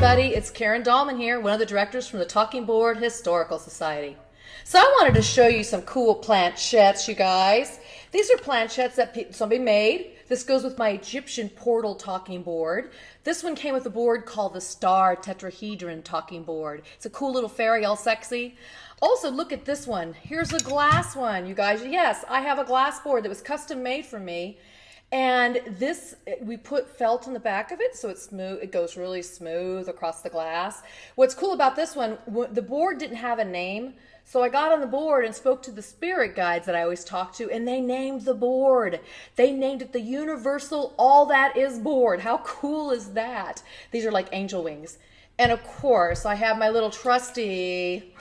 everybody, it's Karen Dahlman here, one of the directors from the Talking Board Historical Society. So I wanted to show you some cool planchettes, you guys. These are planchettes that somebody made. This goes with my Egyptian portal talking board. This one came with a board called the Star Tetrahedron talking board. It's a cool little fairy, all sexy. Also, look at this one. Here's a glass one, you guys. Yes, I have a glass board that was custom made for me. And this, we put felt in the back of it, so it's smooth. It goes really smooth across the glass. What's cool about this one, the board didn't have a name, so I got on the board and spoke to the spirit guides that I always talk to, and they named the board. They named it the Universal All That Is board. How cool is that? These are like angel wings. And of course, I have my little trusty,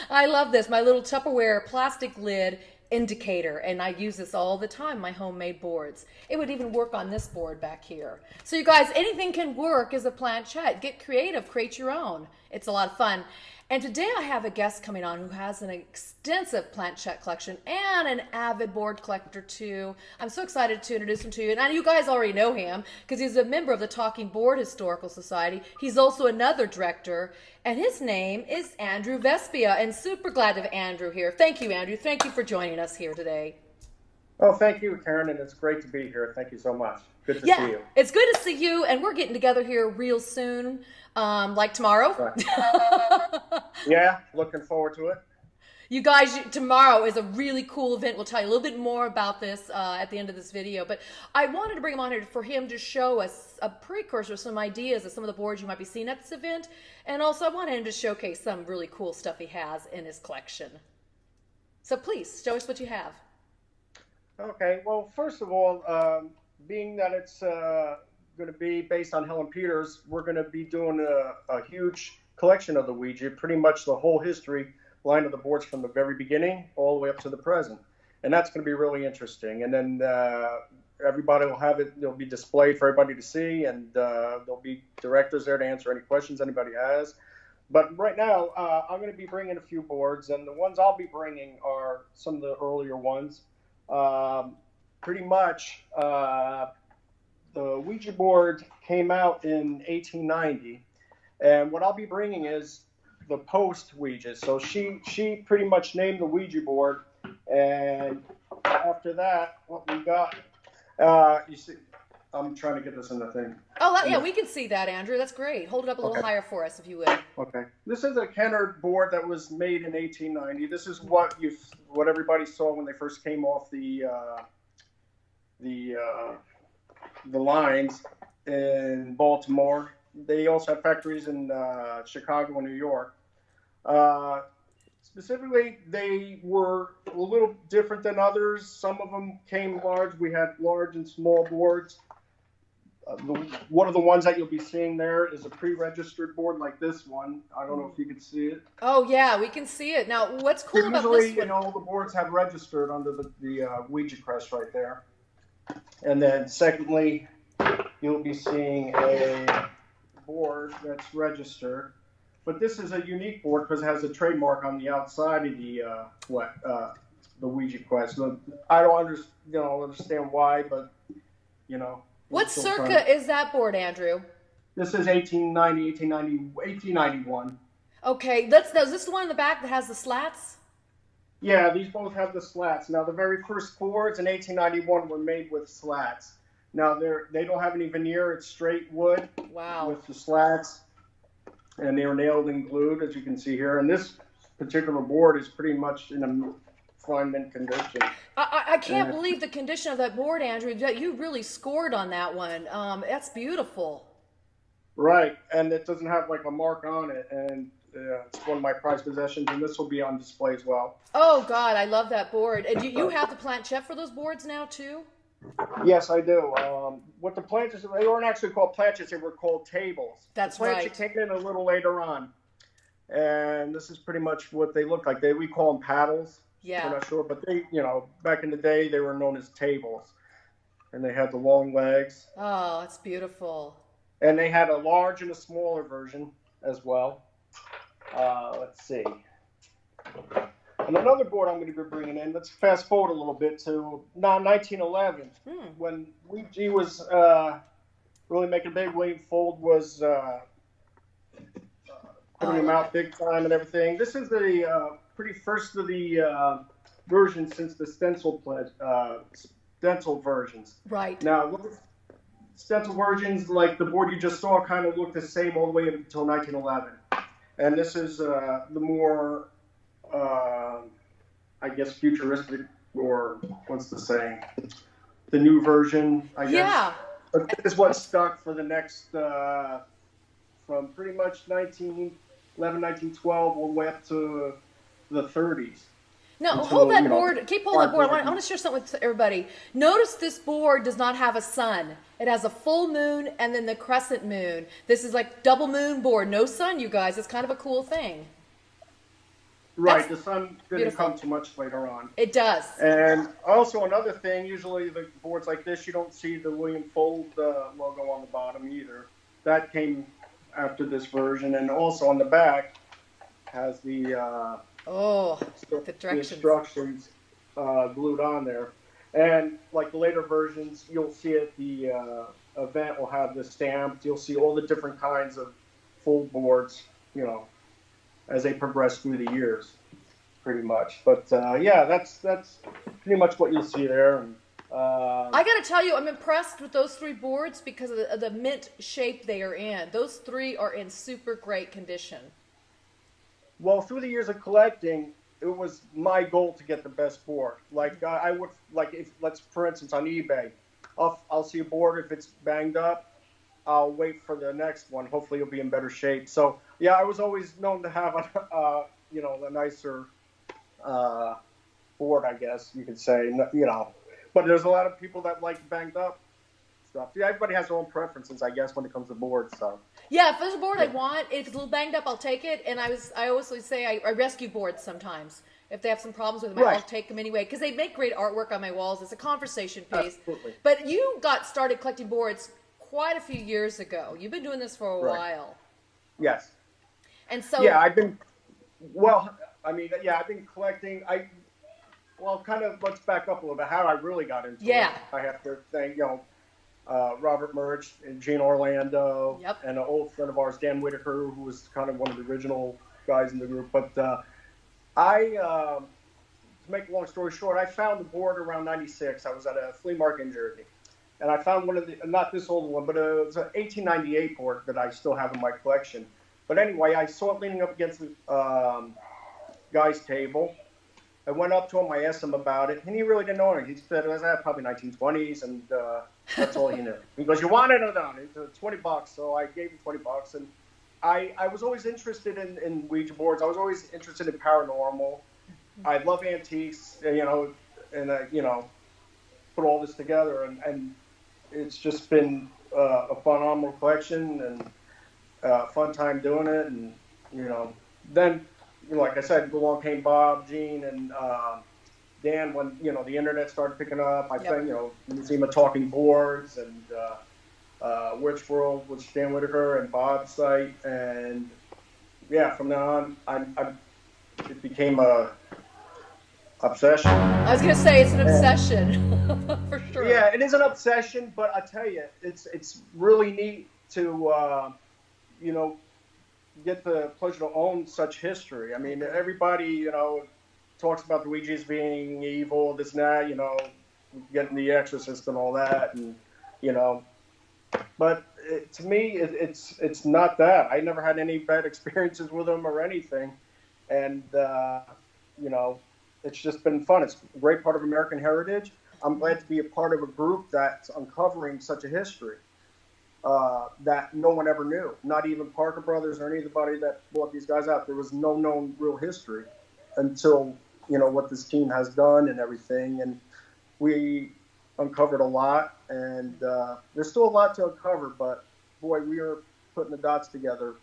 I love this, my little Tupperware plastic lid indicator, and I use this all the time, my homemade boards. It would even work on this board back here. So you guys, anything can work as a planchette. Get creative, create your own. It's a lot of fun. And today I have a guest coming on who has an extensive planchette collection and an avid board collector too. I'm so excited to introduce him to you. And you guys already know him because he's a member of the Talking Board Historical Society. He's also another director, and his name is Andrew Vespia, and super glad to have Andrew here. Thank you, Andrew. Thank you for joining us here today. Oh, thank you, Karen, and it's great to be here. Thank you so much. Good to see you. It's good to see you, and we're getting together here real soon, like tomorrow. Right. Yeah, looking forward to it. You guys, tomorrow is a really cool event. We'll tell you a little bit more about this at the end of this video, but I wanted to bring him on here for him to show us a precursor, some ideas of some of the boards you might be seeing at this event, and also I wanted him to showcase some really cool stuff he has in his collection. So please, show us what you have. Okay, well, first of all, being that it's going to be based on Helen Peters, we're going to be doing a huge collection of the Ouija, pretty much the whole history line of the boards from the very beginning all the way up to the present. And that's going to be really interesting. And then everybody will have it, it'll be displayed for everybody to see, and there'll be directors there to answer any questions anybody has. But right now, I'm going to be bringing a few boards, and the ones I'll be bringing are some of the earlier ones. Pretty much, the Ouija board came out in 1890, and what I'll be bringing is the post Ouija. So she pretty much named the Ouija board, and after that, what we got, you see, I'm trying to get this in the thing. Oh, yeah, we can see that, Andrew. That's great. Hold it up a little higher for us, if you would. Okay. This is a Kennard board that was made in 1890. This is what everybody saw when they first came off the lines in Baltimore. They also have factories in Chicago and New York. Specifically, they were a little different than others. Some of them came large. We had large and small boards. One of the ones that you'll be seeing there is a pre-registered board like this one. I don't know if you can see it. Oh, yeah, we can see it. Now, what's cool about this one? Usually, all the boards have registered under the Ouija crest right there. And then secondly, you'll be seeing a board that's registered. But this is a unique board because it has a trademark on the outside of the Ouija quest. I don't understand why, but What circa is that board, Andrew? This is 1891. Okay, is this the one in the back that has the slats? Yeah, these both have the slats. Now, the very first boards in 1891 were made with slats. Now, they don't have any veneer. It's straight wood. Wow. With the slats, and they were nailed and glued, as you can see here. And this particular board is pretty much in a fine mint condition. I can't believe the condition of that board, Andrew. You really scored on that one. That's beautiful. Right, and it doesn't have like a mark on it, and it's one of my prized possessions, and this will be on display as well. Oh, God, I love that board. And do you have the planchette for those boards now, too? Yes, I do. What the planchettes, they weren't actually called planchettes, they were called tables. That's right. The planchet came in a little later on, and this is pretty much what they look like. We call them paddles. Yeah. I'm not sure, but they, back in the day, they were known as tables, and they had the long legs. Oh, it's beautiful. And they had a large and a smaller version as well. Let's see. And another board I'm going to be bringing in, let's fast forward a little bit to 1911, when Ouija was really making a big wave. Fold was putting them out big time and everything. This is the pretty first of the versions since the stencil versions. Right. Now, look at stencil versions, like the board you just saw, kind of looked the same all the way until 1911. And this is the more, I guess, futuristic, or what's the saying? The new version, I guess. Yeah. But this is what stuck for the next, from pretty much 1911, 1912, all the way up to the 30s. Now, Until, hold that you know, board. Keep holding that board. I want to share something with everybody. Notice this board does not have a sun. It has a full moon and then the crescent moon. This is like double moon board. No sun, you guys. It's kind of a cool thing. Right, the sun didn't beautiful. come too much later on. It does. And also another thing, usually the boards like this, you don't see the William Fold logo on the bottom either. That came after this version, and also on the back has the the directions. instructions glued on there. And like the later versions, you'll see it, the event will have this stamped. You'll see all the different kinds of fold boards, you know, as they progress through the years, pretty much. But yeah, that's pretty much what you'll see there. And, I got to tell you, I'm impressed with those three boards because of the mint shape they are in. Those three are in super great condition. Well, through the years of collecting, it was my goal to get the best board. Like I would, like if let's for instance on eBay, I'll see a board, if it's banged up, I'll wait for the next one. Hopefully it'll be in better shape. So yeah, I was always known to have a you know, a nicer board, I guess you could say. You know, but there's a lot of people that like banged up stuff. Yeah, everybody has their own preferences, I guess, when it comes to boards. So. Yeah, if there's a board I want, if it's a little banged up, I'll take it. And I always say I rescue boards sometimes. If they have some problems with them, I'll take them anyway. Because they make great artwork on my walls. It's a conversation piece. Absolutely. But you got started collecting boards quite a few years ago. You've been doing this for a while. Yes. And so... Yeah, I've been collecting. Kind of, let's back up a little bit. How I really got into it. I have to thank, Robert Murch and Gene Orlando, and an old friend of ours, Dan Whitaker, who was kind of one of the original guys in the group. But to make a long story short, I found the board around 96. I was at a flea market in Jersey. And I found one of the, not this old one, but it was an 1898 board that I still have in my collection. But anyway, I saw it leaning up against the guy's table. I went up to him, I asked him about it, and he really didn't know it. He said it was probably 1920s, and that's all he knew. He goes, "You want it or not?" He said, $20. So I gave him $20. And I was always interested in Ouija boards. I was always interested in paranormal. I love antiques, and put all this together. And it's just been a phenomenal collection and fun time doing it. And, then, like I said, along came Bob, Gene, and Dan when, the internet started picking up. I found, Museum of Talking Boards and Witch World with Dan Whitaker and Bob's site. And, yeah, from now on, it became a obsession. I was going to say it's an obsession, for sure. Yeah, it is an obsession, but I tell you, it's really neat to, get the pleasure to own such history. I mean, everybody, talks about the Ouijas being evil, this and that, getting the Exorcist and all that, and, but to me, it's not that. I never had any bad experiences with them or anything, and, it's just been fun. It's a great part of American heritage. I'm glad to be a part of a group that's uncovering such a history that no one ever knew. Not even Parker Brothers or anybody that brought these guys out. There was no known real history until, what this team has done and everything. And we uncovered a lot. And there's still a lot to uncover. But, boy, we are putting the dots together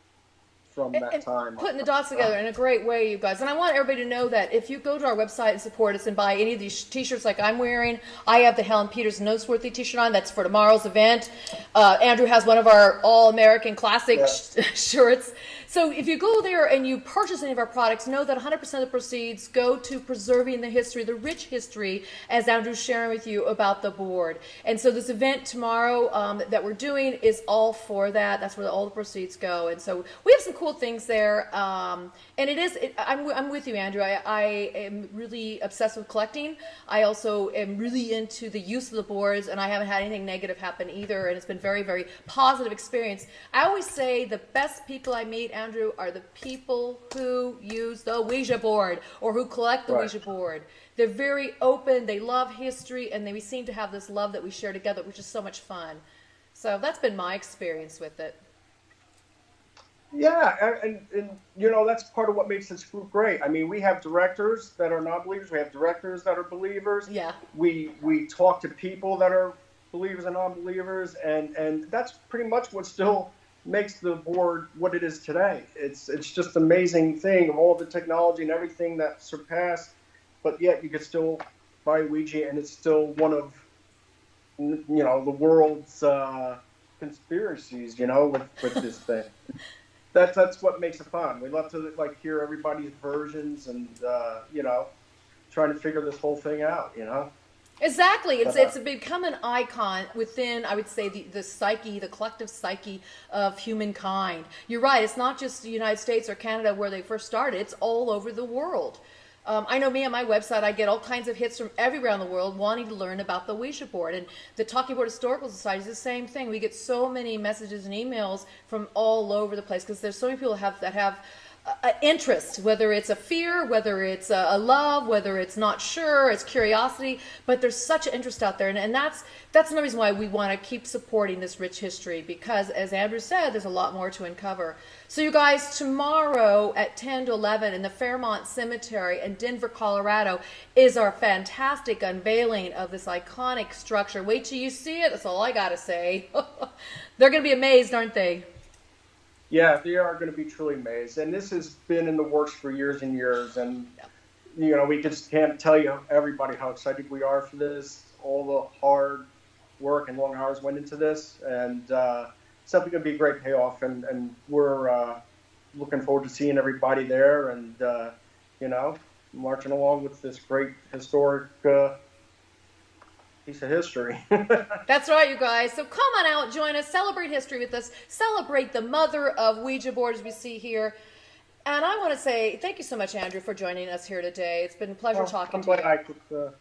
from that time. Putting the dots together in a great way, you guys. And I want everybody to know that if you go to our website and support us and buy any of these t-shirts like I'm wearing, I have the Helen Peters Nosworthy t-shirt on. That's for tomorrow's event. Andrew has one of our all-American classic shirts. So if you go there and you purchase any of our products, know that 100% of the proceeds go to preserving the history, the rich history, as Andrew's sharing with you about the board. And so this event tomorrow that we're doing is all for that. That's where all the proceeds go. And so we have some cool things there. And I'm with you, Andrew. I am really obsessed with collecting. I also am really into the use of the boards, and I haven't had anything negative happen either. And it's been very, very positive experience. I always say the best people I meet, Andrew, are the people who use the Ouija board or who collect the Ouija board. They're very open, they love history, and we seem to have this love that we share together, which is so much fun. So that's been my experience with it. Yeah, and you know, that's part of what makes this group great. I mean, we have directors that are non-believers, we have directors that are believers. Yeah. We talk to people that are believers and non-believers, and that's pretty much what still makes the board what it is today. It's just an amazing thing of all the technology and everything that surpassed, but yet you could still buy Ouija, and it's still one of, you know, the world's conspiracies, you know, with this thing. That's what makes it fun. We love to like hear everybody's versions and you know, trying to figure this whole thing out, you know. Exactly. It's become an icon within, I would say, the psyche, the collective psyche of humankind. You're right. It's not just the United States or Canada where they first started. It's all over the world. I know me on my website, I get all kinds of hits from everywhere in the world wanting to learn about the Ouija board. And the Talking Board Historical Society is the same thing. We get so many messages and emails from all over the place because there's so many people that have interest, whether it's a fear, whether it's a love, whether it's not sure, it's curiosity, but there's such an interest out there, and that's another reason why we want to keep supporting this rich history, because as Andrew said, there's a lot more to uncover. So you guys, tomorrow at 10 to 11 in the Fairmont Cemetery in Denver, Colorado is our fantastic unveiling of this iconic structure. Wait till you see it, that's all I gotta say. They're gonna be amazed, aren't they? Yeah, they are going to be truly amazed. And this has been in the works for years and years. And, you know, we just can't tell you, everybody, how excited we are for this. All the hard work and long hours went into this. And it's definitely going to be a great payoff. And we're looking forward to seeing everybody there and, you know, marching along with this great historic piece of history. That's right, you guys. So come on out, join us, celebrate history with us, celebrate the mother of Ouija board as we see here. And I want to say thank you so much, Andrew, for joining us here today. It's been a pleasure talking to you. I'm glad I could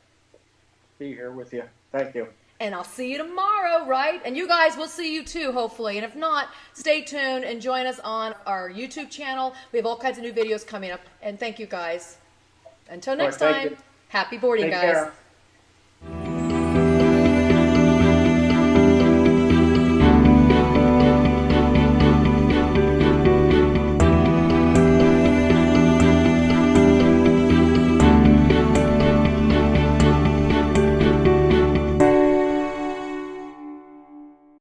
be here with you. Thank you. And I'll see you tomorrow, right? And you guys, we'll see you too, hopefully. And if not, stay tuned and join us on our YouTube channel. We have all kinds of new videos coming up. And thank you, guys. Until next time, happy boarding, guys. Take care.